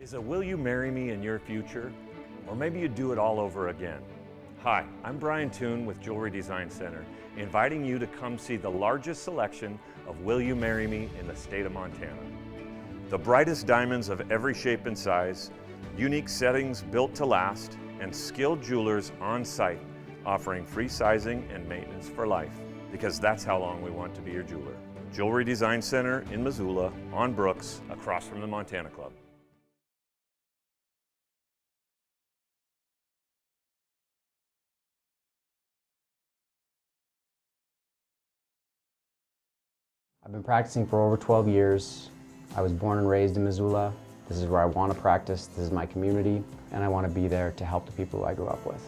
Is a will you marry me in your future? Or maybe you do it all over again. Hi, I'm Brian Toon with Jewelry Design Center, inviting you to come see the largest selection of Will You Marry Me in the state of Montana. The brightest diamonds of every shape and size, unique settings built to last, and skilled jewelers on site offering free sizing and maintenance for life, because that's how long we want to be your jeweler. Jewelry Design Center in Missoula, on Brooks, across from the Montana Club. I've been practicing for over 12 years. I was born and raised in Missoula. This is where I want to practice, this is my community, and I want to be there to help the people I grew up with.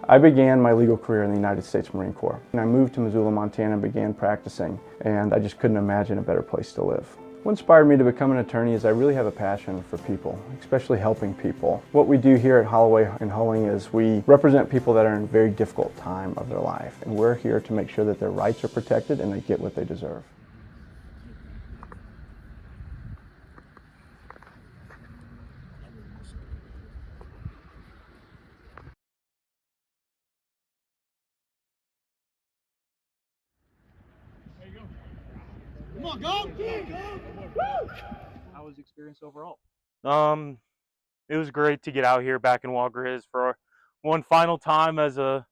I began my legal career in the United States Marine Corps. And I moved to Missoula, Montana and began practicing, and I just couldn't imagine a better place to live. What inspired me to become an attorney is I really have a passion for people, especially helping people. What we do here at Holloway and Hulling is we represent people that are in a very difficult time of their life, and we're here to make sure that their rights are protected and they get what they deserve. Come on, go! Woo! How was the experience overall? It was great to get out here back in Griz for one final time as a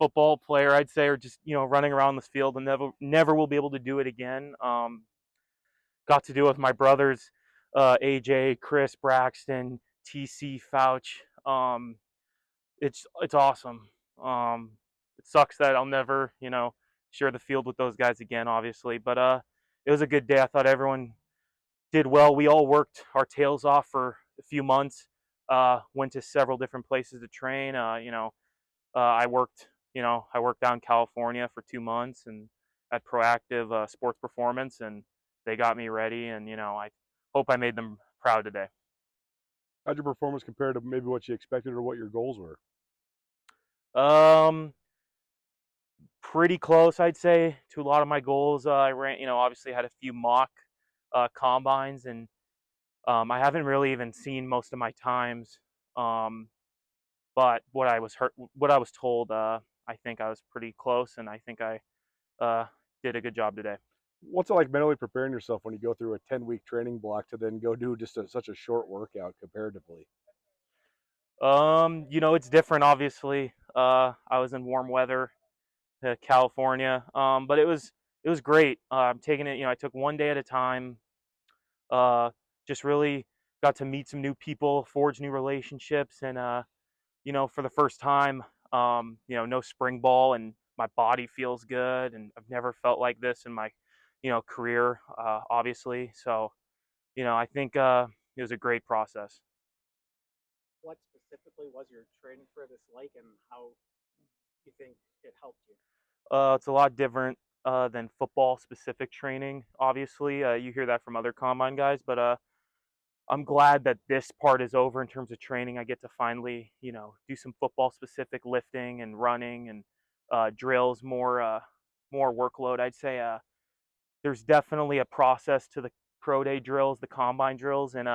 football player, I'd say, or just running around this field, and never will be able to do it again. Got to do it with my brothers, AJ, Chris, Braxton, TC, Fouch. It's awesome. It sucks that I'll never share the field with those guys again, obviously, but it was a good day. I thought everyone did well. We all worked our tails off for a few months. Went to several different places to train. I worked down in California for 2 months and at Proactive Sports Performance, and they got me ready. And I hope I made them proud today. How'd your performance compare to maybe what you expected or what your goals were? Pretty close, I'd say, to a lot of my goals. I ran, obviously had a few mock combines, and I haven't really even seen most of my times. But what I was told, I think I was pretty close, and I think I did a good job today. What's it like mentally preparing yourself when you go through a 10-week training block to then go do just such a short workout comparatively? It's different, obviously. I was in warm weather, California, but it was great. I'm taking it, I took one day at a time. Just really got to meet some new people, forge new relationships, and for the first time, no spring ball, and my body feels good, and I've never felt like this in my career, obviously. So I think it was a great process. What specifically was your training for this like, and how you think it helped you? It's a lot different than football specific training, obviously. You hear that from other combine guys, but I'm glad that this part is over in terms of training. I get to finally do some football specific lifting and running and drills, more workload, I'd say. There's definitely a process to the pro day drills, the combine drills, and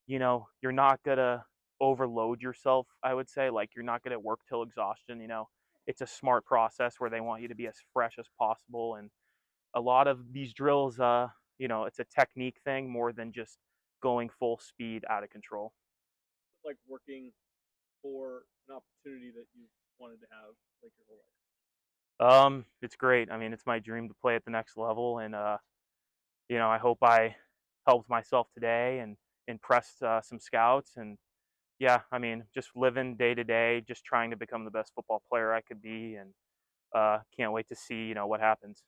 you're not gonna overload yourself, I would say. Like, you're not gonna work till exhaustion. It's a smart process where they want you to be as fresh as possible, and a lot of these drills, it's a technique thing more than just going full speed out of control. Like working for an opportunity that you wanted to have like your whole life. It's great. I mean, it's my dream to play at the next level, and I hope I helped myself today and impressed some scouts. And yeah, I mean, just living day to day, just trying to become the best football player I could be, and can't wait to see what happens.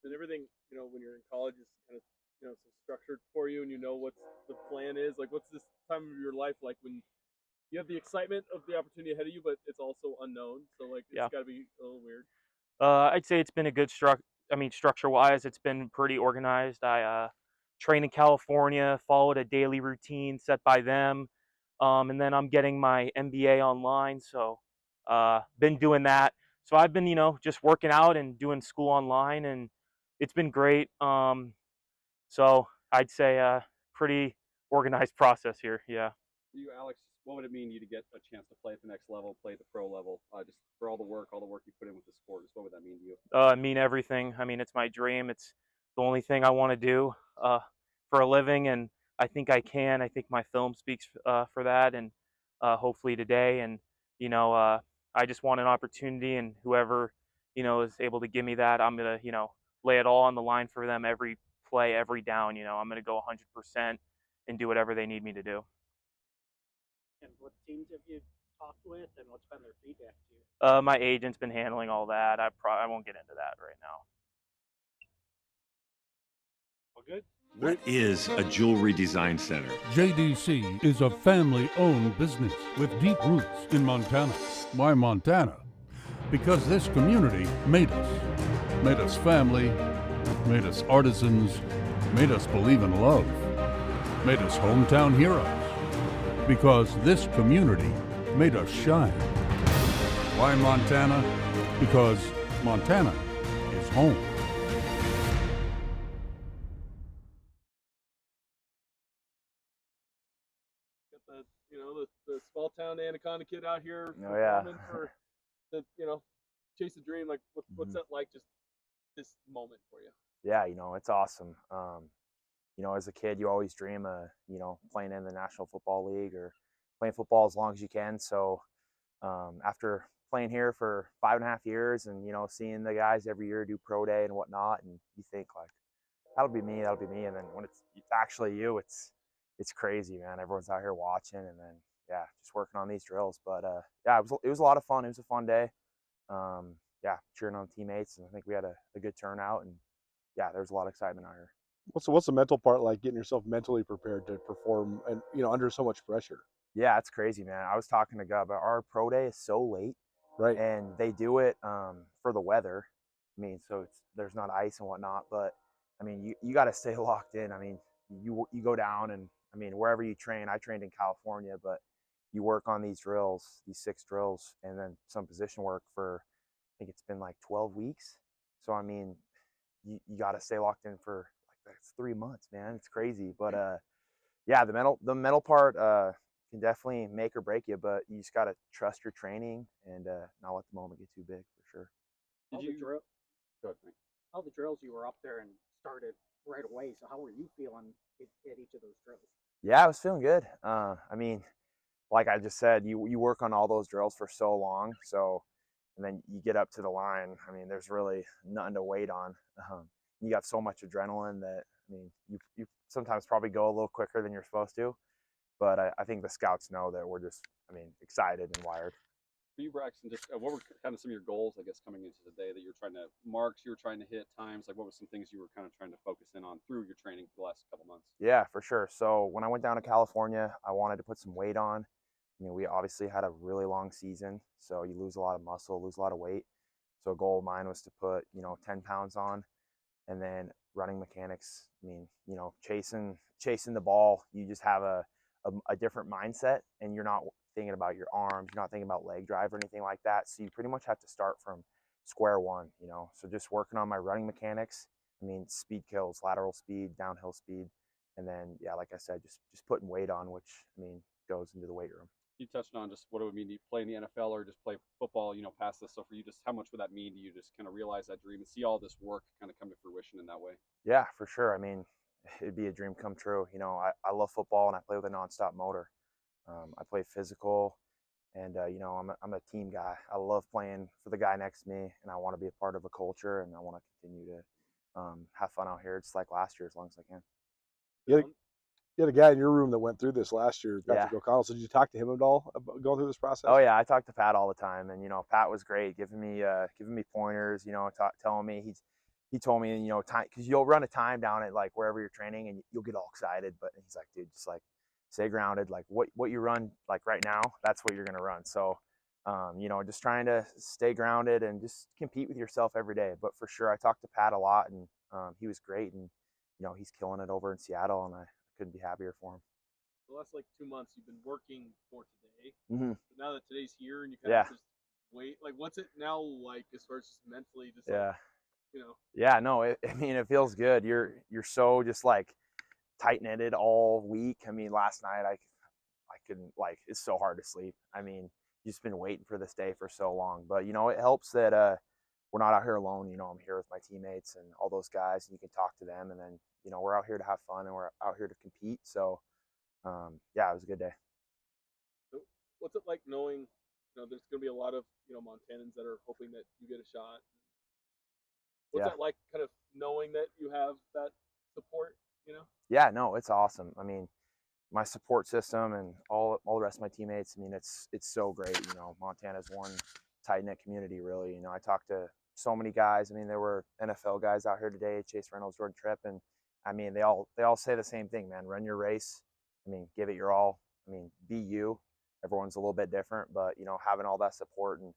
And everything, when you're in college is kind of so structured for you, and what the plan is. Like, what's this time of your life like when you have the excitement of the opportunity ahead of you, but it's also unknown? So like, it's got to be a little weird. I'd say it's been a good structure-wise, it's been pretty organized. I trained in California, followed a daily routine set by them, and then I'm getting my MBA online, so been doing that. So I've been, just working out and doing school online, and it's been great. So I'd say pretty organized process here. Yeah. For you, Alex, what would it mean to you to get a chance to play at the next level, play at the pro level, just for all the work you put in with the sport? Just what would that mean to you? Mean everything. I mean, it's my dream. It's the only thing I want to do for a living, and I think I can. I think my film speaks for that, and hopefully today. And I just want an opportunity, and whoever is able to give me that, I'm gonna lay it all on the line for them every play, every down. I'm gonna go 100% and do whatever they need me to do. And what teams have you talked with, and what's been their feedback to you? My agent's been handling all that. I won't get into that right now. All good? What is a jewelry design center? JDC is a family-owned business with deep roots in Montana. Why Montana? Because this community made us. Made us family, made us artisans, made us believe in love, made us hometown heroes. Because this community made us shine. Why Montana? Because Montana is home. Got the small town Anaconda kid out here Oh, yeah. performing for the chase a dream. Like what's that like? Just this moment for you? Yeah, it's awesome. As a kid, you always dream of, playing in the National Football League or playing football as long as you can. So after playing here for 5.5 years and, seeing the guys every year do pro day and whatnot, and you think like, that'll be me. And then when it's actually you, it's crazy, man. Everyone's out here watching, and then, yeah, just working on these drills. But yeah, it was a lot of fun. It was a fun day. Yeah, cheering on teammates, and I think we had a good turnout, and yeah, there's a lot of excitement out here. What's the mental part like, getting yourself mentally prepared to perform and under so much pressure? Yeah, it's crazy, man. I was talking to Gub. Our pro day is so late, Right. and they do it for the weather. I mean, so there's not ice and whatnot, but I mean, you got to stay locked in. I mean, you go down, and I mean, wherever you train. I trained in California, but you work on these drills, these 6 drills, and then some position work for, I think it's been like 12 weeks. So I mean, you got to stay locked in for like that's 3 months, man. It's crazy, but yeah, the mental part can definitely make or break you, but you just got to trust your training and not let the moment get too big, for sure. All the drills you were up there and started right away. So how were you feeling at each of those drills? Yeah, I was feeling good. I mean, like I just said, you work on all those drills for so long, so and then you get up to the line. I mean, there's really nothing to wait on. You got so much adrenaline that, I mean, you sometimes probably go a little quicker than you're supposed to, but I think the scouts know that we're just, I mean, excited and wired. For you, Braxton, just what were kind of some of your goals, I guess, coming into the day that you were trying to marks, you were trying to hit times? Like, what were some things you were kind of trying to focus in on through your training for the last couple months? Yeah, for sure. So when I went down to California, I wanted to put some weight on. I mean, we obviously had a really long season, so you lose a lot of muscle, lose a lot of weight. So a goal of mine was to put, 10 pounds on. And then running mechanics, I mean, chasing the ball, you just have a different mindset, and you're not thinking about your arms, you're not thinking about leg drive or anything like that. So you pretty much have to start from square one, So just working on my running mechanics. I mean, speed kills, lateral speed, downhill speed, and then, yeah, like I said, just putting weight on, which, I mean, goes into the weight room. You touched on just what it would mean to play in the NFL or just play football, past this. So for you, just how much would that mean to you, just kind of realize that dream and see all this work kind of come to fruition in that way? Yeah, for sure. I mean, it'd be a dream come true. I love football, and I play with a nonstop motor. I play physical, and I'm a team guy. I love playing for the guy next to me, and I want to be a part of a culture, and I want to continue to have fun out here, just like last year, as long as I can. You had a guy in your room that went through this last year, Patrick Yeah. O'Connell. So did you talk to him at all about going through this process? Oh yeah, I talk to Pat all the time, and Pat was great, giving me pointers. Telling me he told me time, because you'll run a time down at like wherever you're training, and you'll get all excited, but he's like, dude, just like stay grounded. Like what you run like right now, that's what you're gonna run. So just trying to stay grounded and just compete with yourself every day. But for sure, I talked to Pat a lot, and he was great, and he's killing it over in Seattle, and I couldn't be happier for him. The last 2 months you've been working for today, Mm-hmm. but now that today's here and you kind of just wait, like what's it now like as far as just mentally, just Yeah, no, I mean, it feels good. You're so just like tight knitted all week. I mean, last night I I couldn't, like, it's so hard to sleep. I mean, you've just been waiting for this day for so long. But, you know, it helps that we're not out here alone. You know, I'm here with my teammates and all those guys, and you can talk to them. And then, you know, we're out here to have fun and we're out here to compete. So, yeah, it was a good day. So what's it like knowing, you know, there's going to be a lot of, you know, Montanans that are hoping that you get a shot? What's it like kind of knowing that you have that support, you know? Yeah, no, it's awesome. I mean, my support system and all the rest of my teammates, I mean, it's so great. You know, Montana's one tight-knit community, really. You know, I talked to so many guys. I mean, there were NFL guys out here today, Chase Reynolds, Jordan Tripp, and I mean, they all say the same thing, man. Run your race. I mean, give it your all. I mean, be you. Everyone's a little bit different, but, you know, having all that support and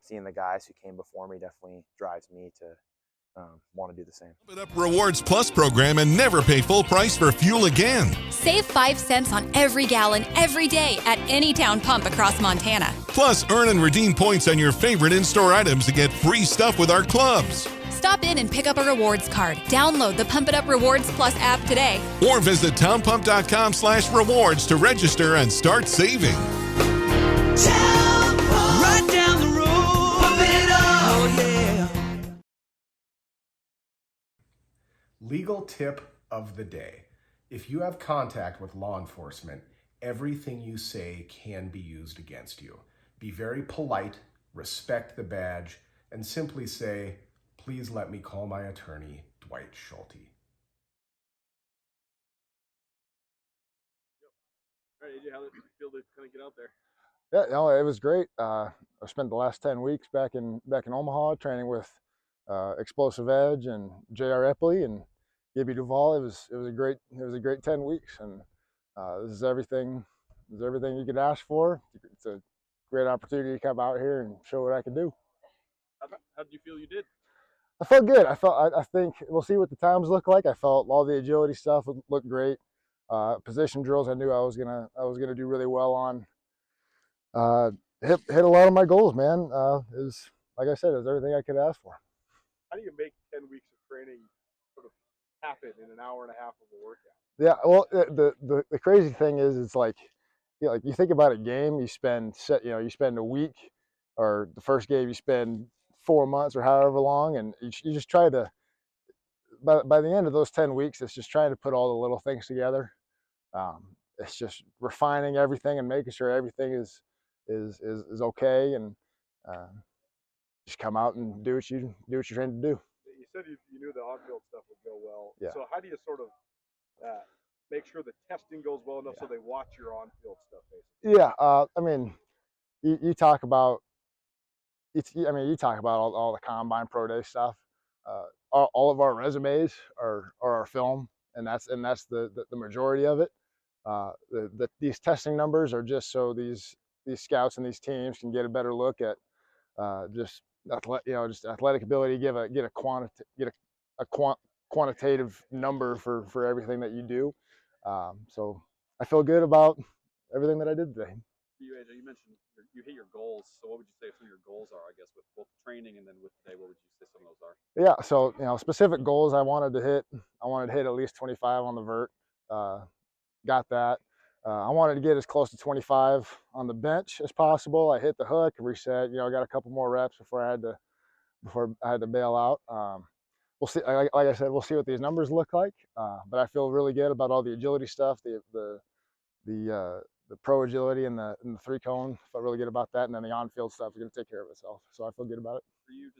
seeing the guys who came before me definitely drives me to want to do the same. Pump It Up Rewards Plus program and never pay full price for fuel again. Save 5 cents on every gallon every day at any town pump across Montana. Plus, earn and redeem points on your favorite in-store items to get free stuff with our clubs. Stop in and pick up a rewards card. Download the Pump It Up Rewards Plus app today. Or visit townpump.com/rewards to register and start saving. Right down the road. Pump it up. Oh, yeah. Legal tip of the day. If you have contact with law enforcement, everything you say can be used against you. Be very polite, respect the badge, and simply say, "Please let me call my attorney, Dwight Schulte." All right, AJ, how did it feel to kind of get out there? Yeah, no, it was great. I spent the last 10 weeks back in Omaha training with Explosive Edge and J.R. Epley and Gibby Duvall. It was a great 10 weeks, and this is everything you could ask for. It's a great opportunity to come out here and show what I can do. How did you feel you did? I felt good. I think we'll see what the times look like. I felt all the agility stuff looked great. Position drills, I knew I was gonna do really well on. Hit a lot of my goals, man. It was, like I said, it was everything I could ask for. How do you make 10 weeks of training sort of happen in an hour and a half of a workout? Yeah, well, the crazy thing is, it's like, you know, like you think about a game, you spend a week, or the first game you spend 4 months or however long, and you just try to. By the end of those 10 weeks, it's just trying to put all the little things together. It's just refining everything and making sure everything is okay, and just come out and do what you're trained to do. You said you knew the on-field stuff would go well. Yeah. So how do you sort of make sure the testing goes well enough so they watch your on-field stuff, basically? Yeah, I mean, you talk about all the combine pro day stuff. All of our resumes are our film, and that's the majority of it. These testing numbers are just so these scouts and these teams can get a better look at just athletic ability, get a quantitative number for everything that you do. So I feel good about everything that I did today. You, AJ, you mentioned you hit your goals. So what would you say some of your goals are, I guess, with both training and then with today? What would you say some of those are? Yeah, so specific goals I wanted to hit at least 25 on the vert. Got that. I wanted to get as close to 25 on the bench as possible. I hit the hook, reset. I got a couple more reps before I had to bail out. We'll see. Like I said, we'll see what these numbers look like. But I feel really good about all the agility stuff, the pro agility and the 3-cone. Felt really good about that, and then the on-field stuff is going to take care of itself. So I feel good about it. For you,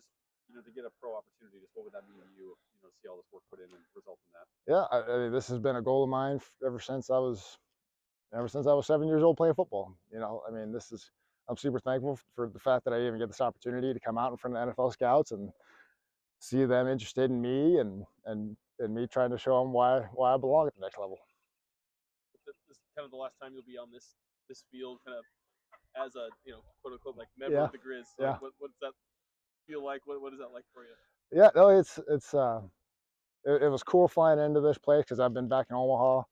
just to get a pro opportunity, just what would that mean to you? See all this work put in and result in that. Yeah, I mean, this has been a goal of mine ever since I was 7 years old playing football. I mean, I'm super thankful for the fact that I even get this opportunity to come out in front of NFL scouts and see them interested in me and me trying to show them why I belong at the next level. This is kind of the last time you'll be on this field, kind of as a quote unquote like member of the Griz. So yeah. What does that feel like? What is that like for you? Yeah, no, it was cool flying into this place because I've been back in Omaha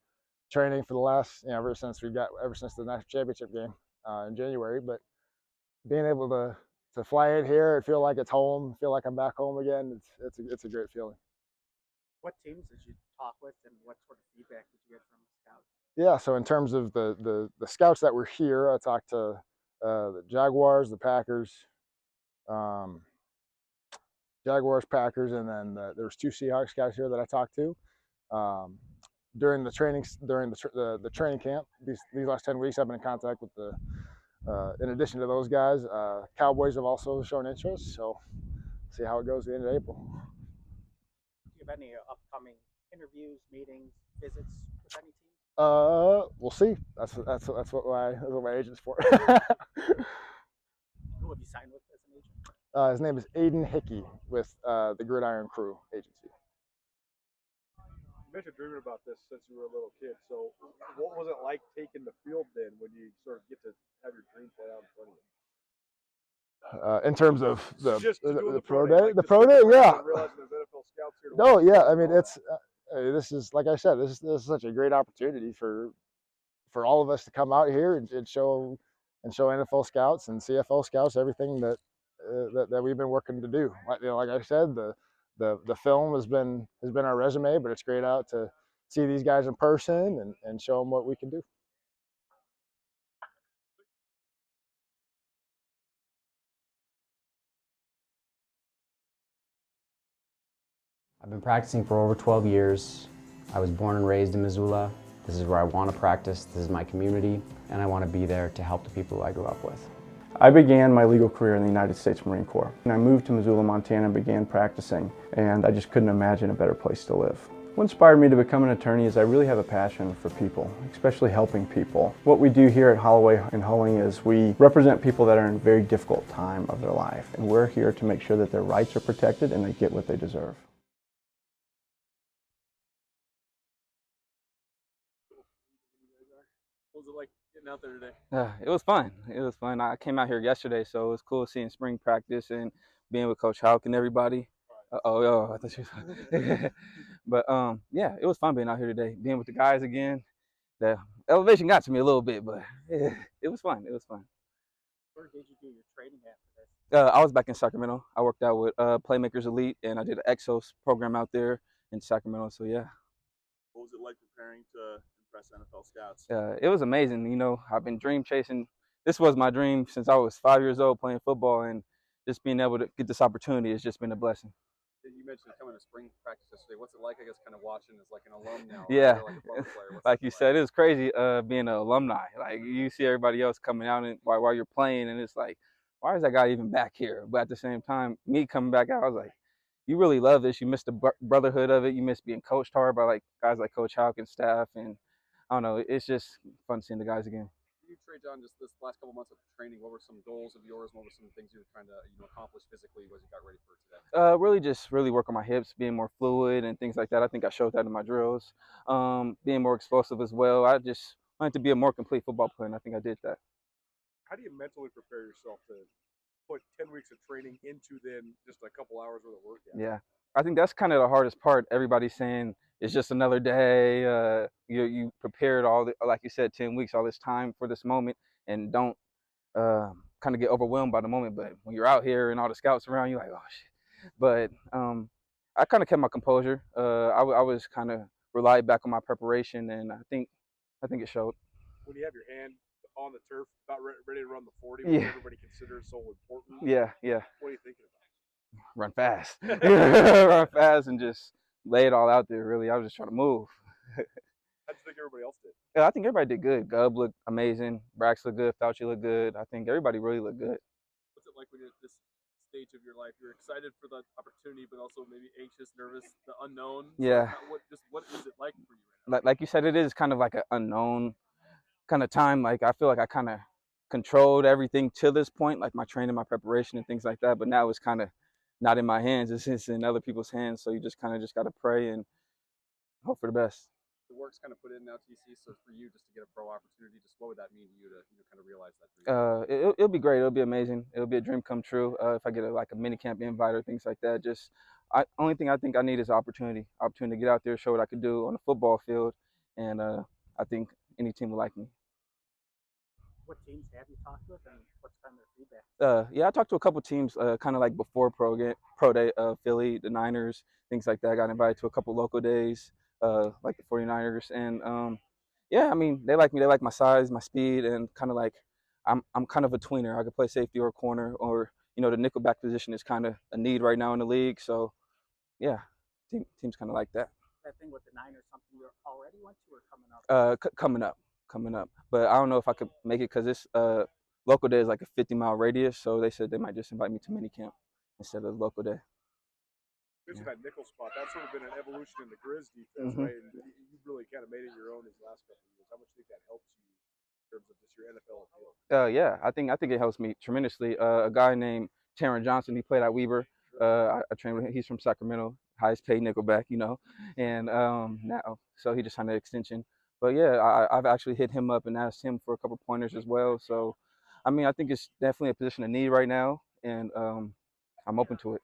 training for the last ever since the national championship game in January. But being able to fly in here and feel like it's home, feel like I'm back home again, it's a great feeling. What teams did you talk with, and what sort of feedback did you get from the scouts? Yeah, so in terms of the scouts that were here, I talked to the Jaguars, the Packers, Packers, and then there was 2 Seahawks scouts here that I talked to. During the training camp, these last 10 weeks, I've been in contact with in addition to those guys, Cowboys have also shown interest. So see how it goes at the end of April. Do you have any upcoming interviews, meetings, visits with any teams? We'll see. That's what my agent's for. Who have you signed with as an agent? His name is Aiden Hickey with the Gridiron Crew agency. You mentioned dreaming about this since you were a little kid. So, what was it like taking the field then when you sort of get to have your dream play out in front of you? In terms of the pro day, like the pro day, yeah. Realizing there's NFL scouts here to No, watch yeah. I mean, it's this is, like I said, this is such a great opportunity for all of us to come out here and show NFL scouts and CFL scouts everything that we've been working to do. Like I said, the film has been our resume, but it's great out to see these guys in person and show them what we can do. I've been practicing for over 12 years. I was born and raised in Missoula. This is where I want to practice, this is my community, and I want to be there to help the people I grew up with. I began my legal career in the United States Marine Corps. And I moved to Missoula, Montana and began practicing, and I just couldn't imagine a better place to live. What inspired me to become an attorney is I really have a passion for people, especially helping people. What we do here at Holloway and Hulling is we represent people that are in a very difficult time of their life, and we're here to make sure that their rights are protected and they get what they deserve. What was it like getting out there today? It was fun. It was fun. I came out here yesterday, so it was cool seeing spring practice and being with Coach Houck and everybody. I thought you was But yeah, it was fun being out here today, being with the guys again. The elevation got to me a little bit, but it was fun. It was fun. Where did you do your training after this? I was back in Sacramento. I worked out with Playmakers Elite, and I did an Exos program out there in Sacramento. So yeah. What was it like preparing to impress NFL scouts? It was amazing. You know, I've been dream chasing. This was my dream since I was 5 years old playing football, and just being able to get this opportunity has just been a blessing. You mentioned coming to spring practice yesterday. What's it like, I guess, kind of watching as like an alum now? Yeah, like a football player? like you said, it was crazy being an alumni. Like you see everybody else coming out and while you're playing, and it's like, why is that guy even back here? But at the same time, me coming back out, I was like, you really love this. You miss the brotherhood of it. You miss being coached hard by like guys like Coach Houck and staff, and I don't know. It's just fun seeing the guys again. You, Trajon, just this last couple months of training, what were some goals of yours? What were some things you were trying to accomplish physically as you got ready for today? Really work on my hips, being more fluid and things like that. I think I showed that in my drills. Being more explosive as well. I just wanted to be a more complete football player, and I think I did that. How do you mentally prepare yourself to put 10 weeks of training into then just a couple hours worth of work? Yeah, I think that's kind of the hardest part. Everybody's saying it's just another day. You prepared like you said, 10 weeks, all this time for this moment, and don't kind of get overwhelmed by the moment. But when you're out here and all the scouts around, you're like, oh shit. But I kind of kept my composure. I was kind of relied back on my preparation, and I think it showed. When you have your hand on the turf, about ready to run the 40, Yeah. which everybody considers so important. Yeah. What are you thinking about? Run fast. Run fast and just lay it all out there, really. I was just trying to move. How do you think everybody else did? Yeah, I think everybody did good. Gub looked amazing. Brax looked good. Fouch looked good. I think everybody really looked good. What's it like when you're at this stage of your life? You're excited for the opportunity, but also maybe anxious, nervous, the unknown. Yeah. So what is it like for you right now? Like you said, it is kind of like an unknown kind of time. Like I feel like I kind of controlled everything to this point, like my training, my preparation, and things like that. But now it's kind of not in my hands. It's in other people's hands. So you just kind of got to pray and hope for the best. The work's kind of put in now, TC. So for you, just to get a pro opportunity, just what would that mean to you to kind of realize that dream? It'll be great. It'll be amazing. It'll be a dream come true. If I get a mini camp invite or things like that, only thing I think I need is opportunity to get out there, show what I could do on the football field, and I think any team will like me. What teams have you talked with, and what's kind of their feedback? Yeah, I talked to a couple teams, kind of like before pro day, Philly, the Niners, things like that. I got invited to a couple local days. like the 49ers. And yeah, I mean, they like me. They like my size, my speed, and kind of like I'm kind of a tweener. I could play safety or corner, or the nickelback position is kind of a need right now in the league. So yeah, teams kind of like that. That thing with the Niners, something you already went to or coming up? Coming up. But I don't know if I could make it because this local day is like a 50-mile radius. So they said they might just invite me to minicamp instead of local day. Mentioned that nickel spot. That's sort of been an evolution in the Griz defense, right? And you've really kind of made it your own these last couple of years. How much do you think that helps you in terms of just your NFL appeal? Yeah, I think it helps me tremendously. A guy named Trajon Johnson, he played at Weber. I trained with him. He's from Sacramento, highest paid nickelback, and now so he just signed an extension. But yeah, I've actually hit him up and asked him for a couple pointers as well. So, I mean, I think it's definitely a position of need right now, and I'm open to it.